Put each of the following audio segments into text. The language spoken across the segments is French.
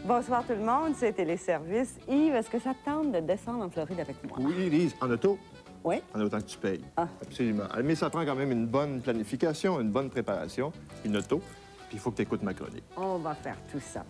Bonsoir tout le monde, c'est Téléservice. Yves, est-ce que ça te tente de descendre en Floride avec moi? Oui, Lise, en auto. Oui? En autant que tu payes. Ah. Absolument. Mais ça prend quand même une bonne planification, une bonne préparation, une auto, puis il faut que tu écoutes ma chronique. On va faire tout ça.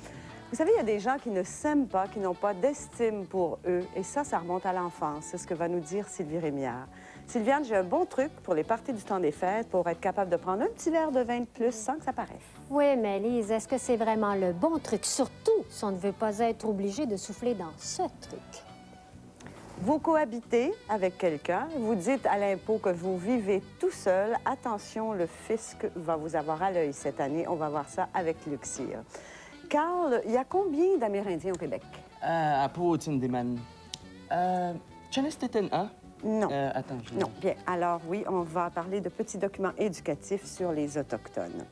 Vous savez, il y a des gens qui ne s'aiment pas, qui n'ont pas d'estime pour eux, et ça remonte à l'enfance. C'est ce que va nous dire Sylvie Rémillard. Sylviane, j'ai un bon truc pour les parties du temps des fêtes pour être capable de prendre un petit verre de vin de plus sans que ça paraisse. Oui, mais Lise, est-ce que c'est vraiment le bon truc? Surtout si on ne veut pas être obligé de souffler dans ce truc. Vous cohabitez avec quelqu'un, vous dites à l'impôt que vous vivez tout seul. Attention, le fisc va vous avoir à l'œil cette année. On va voir ça avec Luxir. Carl, il y a combien d'Amérindiens au Québec? Apo Tindeman. Chanestaten, hein? Non. Attends, je... Non. Bien, alors oui, on va parler de petits documents éducatifs sur les Autochtones.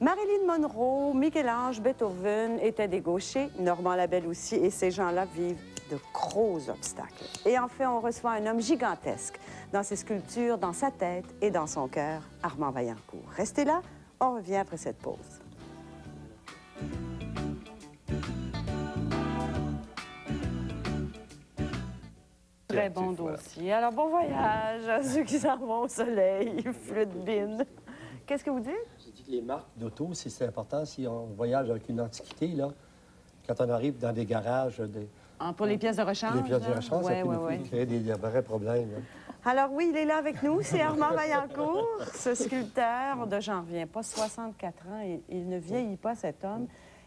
Marilyn Monroe, Michel-Ange, Beethoven étaient des gauchers, Normand Labelle aussi, et ces gens-là vivent de gros obstacles. Et enfin, on reçoit un homme gigantesque dans ses sculptures, dans sa tête et dans son cœur, Armand Vaillancourt. Restez là, on revient après cette pause. Très bon dossier. Alors, bon voyage à ceux qui s'en vont au soleil, flûte bine. Qu'est-ce que vous dites? J'ai dit que les marques d'auto, c'est important si on voyage avec une antiquité, là. Quand on arrive dans des garages... Pour les pièces de rechange? Les pièces de rechange, ça peut nous créer des vrais problèmes. Là. Alors oui, il est là avec nous, c'est Armand Vaillancourt, ce sculpteur de j'en reviens pas, 64 ans, il ne vieillit pas cet homme.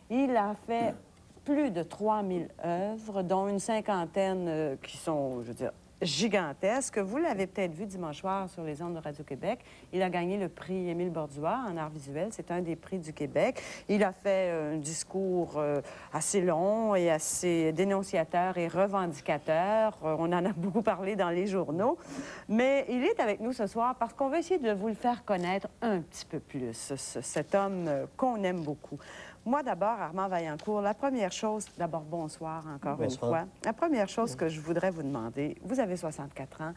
Il a fait plus de 3000 œuvres, dont une cinquantaine qui sont, je veux dire, gigantesques. Vous l'avez peut-être vu dimanche soir sur les ondes de Radio-Québec. Il a gagné le prix Émile Borduas en art visuel. C'est un des prix du Québec. Il a fait un discours assez long et assez dénonciateur et revendicateur. On en a beaucoup parlé dans les journaux. Mais il est avec nous ce soir parce qu'on veut essayer de vous le faire connaître un petit peu plus, cet homme qu'on aime beaucoup. Moi, d'abord, Armand Vaillancourt, la première chose... D'abord, bonsoir encore une fois. La première chose que je voudrais vous demander, vous avez 64 ans,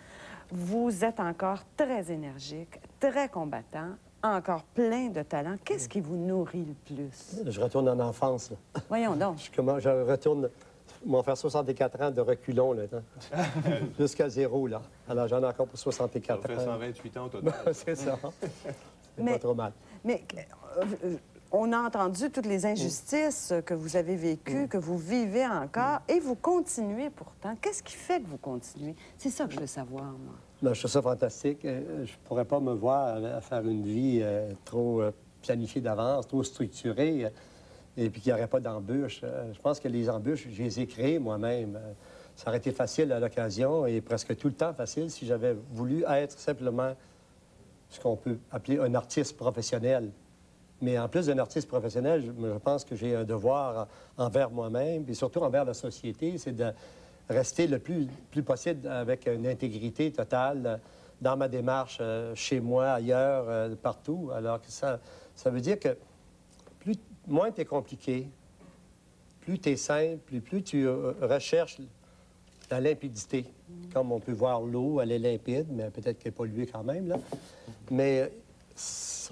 vous êtes encore très énergique, très combattant, encore plein de talent. Qu'est-ce qui vous nourrit le plus? Je retourne en enfance. Là. Voyons donc. Je retourne... M'en faire 64 ans de reculons, là, jusqu'à zéro, là. Alors, j'en ai encore pour 64 ans. Ça fait 128 ans au total. C'est ça. C'est pas trop mal. Mais... on a entendu toutes les injustices que vous avez vécues, que vous vivez encore, et vous continuez pourtant. Qu'est-ce qui fait que vous continuez? C'est ça que je veux savoir, moi. Ben, je trouve ça fantastique. Je ne pourrais pas me voir à faire une vie trop planifiée d'avance, trop structurée, et puis qu'il n'y aurait pas d'embûches. Je pense que les embûches, je les ai créées moi-même. Ça aurait été facile à l'occasion, et presque tout le temps facile si j'avais voulu être simplement ce qu'on peut appeler un artiste professionnel. Mais en plus d'un artiste professionnel, je pense que j'ai un devoir envers moi-même et surtout envers la société, c'est de rester le plus possible avec une intégrité totale dans ma démarche, chez moi, ailleurs, partout. Alors que ça veut dire que moins tu es compliqué, plus tu es simple, plus tu recherches la limpidité. Comme on peut voir l'eau, elle est limpide, mais peut-être qu'elle est polluée quand même, là. Mais...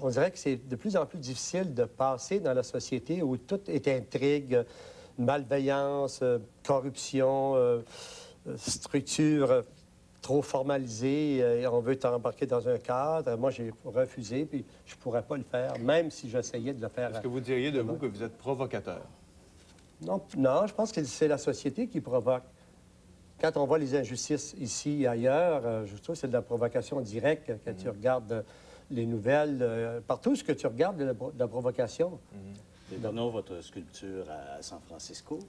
on dirait que c'est de plus en plus difficile de passer dans la société où tout est intrigue, malveillance, corruption, structure trop formalisée. Et on veut t'embarquer dans un cadre. Moi, j'ai refusé, puis je ne pourrais pas le faire, même si j'essayais de le faire. Est-ce que vous diriez de vous que vous êtes provocateur? Non, je pense que c'est la société qui provoque. Quand on voit les injustices ici et ailleurs, je trouve que c'est de la provocation directe quand tu regardes... les nouvelles, partout ce que tu regardes, de la provocation. Donnons votre sculpture à San Francisco,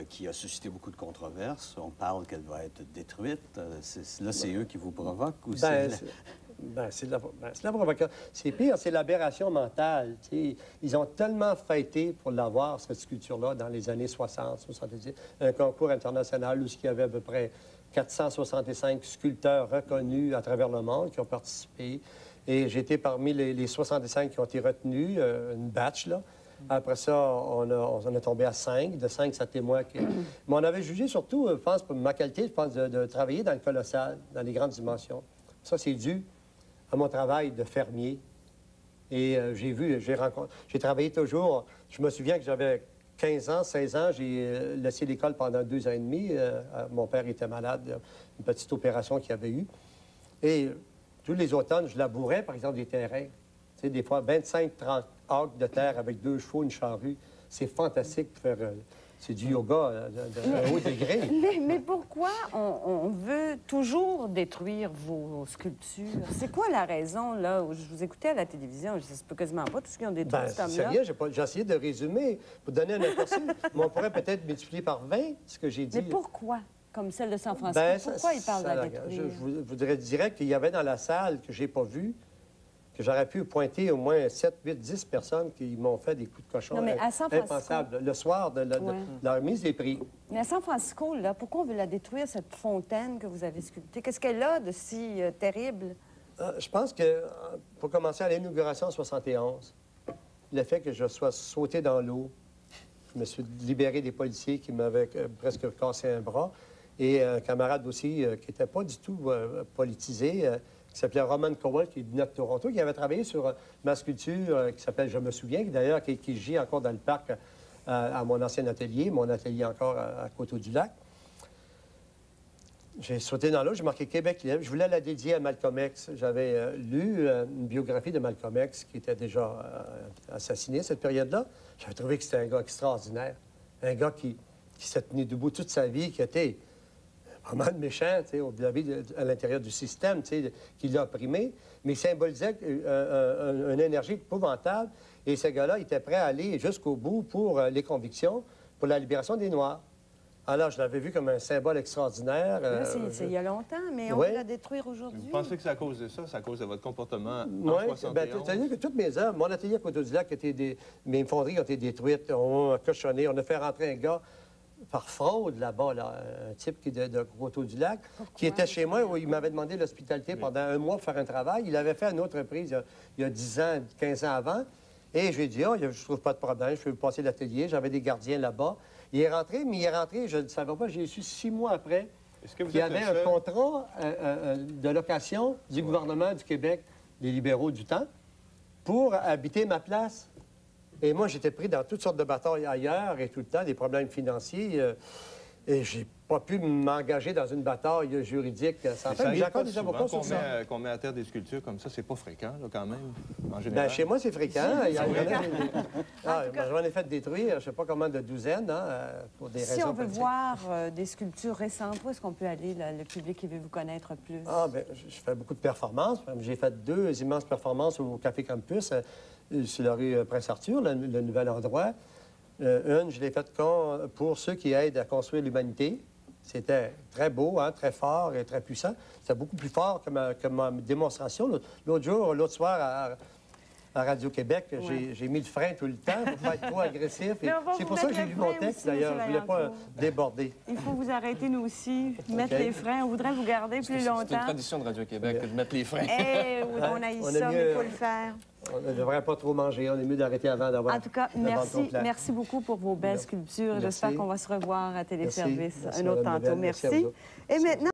qui a suscité beaucoup de controverses. On parle qu'elle va être détruite. Là, c'est eux qui vous provoquent ou c'est la provocation. C'est pire, c'est l'aberration mentale. T'sais. Ils ont tellement fêté pour l'avoir, cette sculpture-là, dans les années 60, 70. Un concours international où il y avait à peu près 465 sculpteurs reconnus à travers le monde qui ont participé. Et j'ai été parmi les 65 qui ont été retenus, une batch, là. Après ça, on est tombé à 5. De 5, c'était moi qui... Mais on avait jugé surtout, je pense, pour ma qualité, je pense, de travailler dans le colossal, dans les grandes dimensions. Ça, c'est dû à mon travail de fermier. Et j'ai travaillé toujours... Je me souviens que j'avais 15 ans, 16 ans, j'ai laissé l'école pendant 2 ans et demi. Mon père était malade, une petite opération qu'il avait eue. Et tous les automnes, je labourais, par exemple, des terrains. Tu sais, des fois, 25-30 acres de terre avec 2 chevaux, une charrue. C'est fantastique pour faire... c'est du yoga de haut degré. Mais pourquoi on veut toujours détruire vos sculptures? C'est quoi la raison, là? Je vous écoutais à la télévision, je ne sais quasiment pas tout ce qu'ils ont détruit, Ben, cet c'est homme-là. rien, j'ai essayé de résumer pour donner un aperçu. Mais on pourrait peut-être multiplier par 20 ce que j'ai dit. Mais pourquoi? Comme celle de San Francisco, Ben, pourquoi il parle de la je détruire? vous dirais qu'il y avait dans la salle que j'ai pas vu, que j'aurais pu pointer au moins 7, 8, 10 personnes qui m'ont fait des coups de cochon Non, mais à San Francisco- impensables. Le soir de la remise des prix. Mais à San Francisco, là, pourquoi on veut la détruire, cette fontaine que vous avez sculptée? Qu'est-ce qu'elle a de si terrible? Je pense que, pour commencer, à l'inauguration en 71, le fait que je sois sauté dans l'eau, je me suis libéré des policiers qui m'avaient presque cassé un bras, et un camarade aussi qui n'était pas du tout politisé, qui s'appelait Roman Cowell, qui venait de Toronto, qui avait travaillé sur ma sculpture qui s'appelle Je me souviens, qui d'ailleurs qui gît encore dans le parc à mon ancien atelier, encore à Coteau-du-Lac. J'ai sauté dans l'eau, j'ai marqué Québec libre. Je voulais la dédier à Malcolm X. J'avais lu une biographie de Malcolm X qui était déjà assassiné à cette période-là. J'avais trouvé que c'était un gars extraordinaire. Un gars qui s'est tenu debout toute sa vie, qui était vraiment méchant, tu sais, à l'intérieur du système, tu sais, qui l'a opprimé, mais il symbolisait une énergie épouvantable. Et ce gars-là était prêt à aller jusqu'au bout pour les convictions, pour la libération des Noirs. Alors, je l'avais vu comme un symbole extraordinaire. Là, c'est il y a longtemps, mais on ouais. veut la détruire aujourd'hui. Vous pensez que c'est à cause de ça? C'est à cause de votre comportement en Oui, 71? bien, c'est-à-dire que toutes mes œuvres, mon atelier à Coteau-du-Lac, mes fonderies ont été détruites, on a cochonné, on a fait rentrer un gars par fraude là-bas, là, un type qui de Coteau-du-Lac, qui était chez moi, où il m'avait demandé l'hospitalité pendant 1 mois pour faire un travail. Il avait fait à une autre reprise il y a 10 ans, 15 ans avant. Et je lui ai dit, je trouve pas de problème, je peux vous passer l'atelier. J'avais des gardiens là-bas. Il est rentré, mais il est rentré, je ne savais pas, j'ai su 6 mois après qu'il y avait un contrat de location du gouvernement du Québec, des libéraux du temps, pour habiter ma place. Et moi, j'étais pris dans toutes sortes de batailles ailleurs et tout le temps, des problèmes financiers. Et j'ai pas pu m'engager dans une bataille juridique sans fin. J'ai encore des avocats sur ça. Qu'on met à terre des sculptures comme ça, c'est pas fréquent, là, quand même, en général. Bien, chez moi, c'est fréquent. J'en ai fait détruire, je ne sais pas comment, de douzaines, pour des raisons Si on veut politiques. voir des sculptures récentes, où est-ce qu'on peut aller, là, le public qui veut vous connaître plus? Ah, bien, je fais beaucoup de performances. J'ai fait 2 immenses performances au Café Campus, sur la rue Prince-Arthur, le nouvel endroit. Une, je l'ai faite pour ceux qui aident à construire l'humanité. C'était très beau, très fort et très puissant. C'était beaucoup plus fort que ma démonstration. L'autre soir, à Radio-Québec, j'ai mis le frein tout le temps pour ne pas être trop agressif. C'est pour ça que j'ai lu mon texte, d'ailleurs. Je ne voulais pas déborder. Il faut vous arrêter, nous aussi, mettre les freins. On voudrait vous garder plus longtemps. C'est une tradition de Radio-Québec de mettre les freins. Eh, on haït ça, mais il faut le faire. On ne devrait pas trop manger. On est mieux d'arrêter avant d'avoir... En tout cas, merci beaucoup pour vos belles sculptures. J'espère qu'on va se revoir à Téléservice un autre tantôt. Merci. Et maintenant...